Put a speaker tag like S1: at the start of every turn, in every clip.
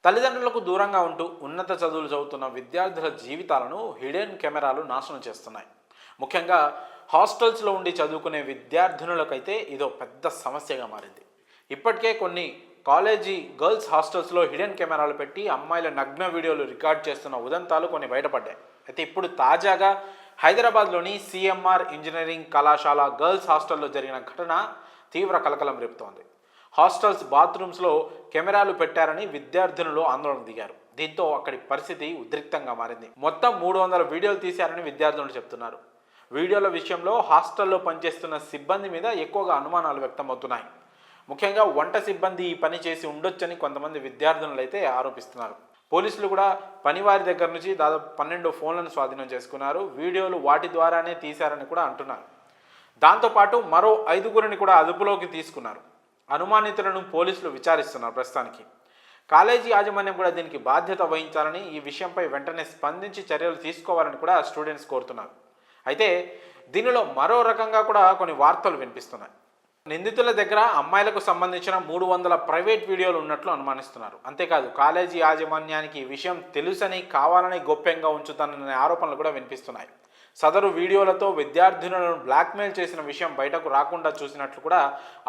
S1: తల్లిదండ్రులకు దూరంగా ఉంటూ ఉన్నత చదువులు చదువుతున్న విద్యార్థుల జీవితాలను హిడెన్ కెమెరాలు నాశనం చేస్తున్నాయి. ముఖ్యంగా హాస్టల్స్లో ఉండి చదువుకునే విద్యార్థినులకైతే ఇదో పెద్ద సమస్యగా మారింది. ఇప్పటికే కొన్ని కాలేజీ గర్ల్స్ హాస్టల్స్లో హిడెన్ కెమెరాలు పెట్టి అమ్మాయిల నగ్న వీడియోలు రికార్డ్ చేస్తున్న ఉదంతాలు కొన్ని బయటపడ్డాయి. అయితే ఇప్పుడు తాజాగా హైదరాబాద్లోని సిఎంఆర్ ఇంజనీరింగ్ కళాశాల గర్ల్స్ హాస్టల్లో జరిగిన ఘటన తీవ్ర కలకలం రేపుతోంది. హాస్టల్స్ బాత్రూమ్స్లో కెమెరాలు పెట్టారని విద్యార్థినులు ఆందోళన దిగారు. దీంతో అక్కడి పరిస్థితి ఉద్రిక్తంగా మారింది. మొత్తం 300 వీడియోలు తీశారని విద్యార్థులు చెప్తున్నారు. వీడియోల విషయంలో హాస్టల్లో పనిచేస్తున్న సిబ్బంది మీద ఎక్కువగా అనుమానాలు వ్యక్తమవుతున్నాయి. ముఖ్యంగా వంట సిబ్బంది ఈ పని చేసి ఉండొచ్చని కొంతమంది విద్యార్థినులు అయితే ఆరోపిస్తున్నారు. పోలీసులు కూడా పనివారి దగ్గర నుంచి దాదాపు 12 ఫోన్లను స్వాధీనం చేసుకున్నారు. వీడియోలు వాటి ద్వారానే తీశారని కూడా అంటున్నారు. దాంతోపాటు మరో 5గురిని కూడా అదుపులోకి తీసుకున్నారు. అనుమానితులను పోలీసులు విచారిస్తున్నారు. ప్రస్తుతానికి కాలేజీ యాజమాన్యం కూడా దీనికి బాధ్యత వహించాలని, ఈ విషయంపై వెంటనే స్పందించి చర్యలు తీసుకోవాలని కూడా స్టూడెంట్స్ కోరుతున్నారు. అయితే దీనిలో మరో రకంగా కూడా కొన్ని వార్తలు వినిపిస్తున్నాయి. నిందితుల దగ్గర అమ్మాయిలకు సంబంధించిన 300 ప్రైవేట్ వీడియోలు ఉన్నట్లు అనుమానిస్తున్నారు. అంతేకాదు కాలేజీ యాజమాన్యానికి ఈ విషయం తెలుసని కావాలని గోప్యంగా ఉంచుతాననే ఆరోపణలు కూడా వినిపిస్తున్నాయి. సదరు వీడియోలతో విద్యార్థినులను బ్లాక్మెయిల్ చేసిన విషయం బయటకు రాకుండా చూసినట్లు కూడా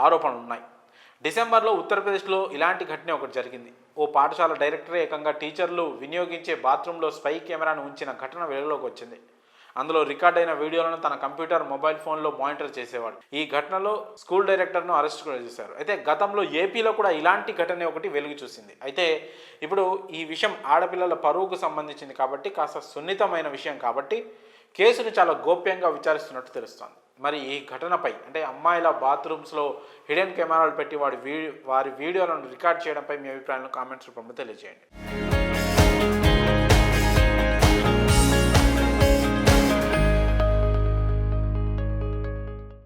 S1: ఆరోపణలు ఉన్నాయి. డిసెంబర్లో ఉత్తరప్రదేశ్లో ఇలాంటి ఘటన ఒకటి జరిగింది. ఓ పాఠశాల డైరెక్టరే ఏకంగా టీచర్లు వినియోగించే బాత్రూంలో స్పై కెమెరాను ఉంచిన ఘటన వెలుగులోకి వచ్చింది. అందులో రికార్డ్ అయిన వీడియోలను తన కంప్యూటర్, మొబైల్ ఫోన్లో మానిటర్ చేసేవాడు. ఈ ఘటనలో స్కూల్ డైరెక్టర్ను అరెస్ట్ కూడా చేశారు. అయితే గతంలో ఏపీలో కూడా ఇలాంటి ఘటన ఒకటి వెలుగు చూసింది. అయితే ఇప్పుడు ఈ విషయం ఆడపిల్లల పరువుకు సంబంధించింది కాబట్టి, కాస్త సున్నితమైన విషయం కాబట్టి కేసును చాలా గోప్యంగా విచారిస్తున్నట్టు తెలుస్తోంది. మరి ఈ ఘటనపై, అంటే అమ్మాయిల బాత్రూమ్స్లో హిడెన్ కెమెరాలు పెట్టి వారి వీడియోలను రికార్డ్ చేయడంపై మీ అభిప్రాయాలను కామెంట్స్ రూపంలో తెలియజేయండి.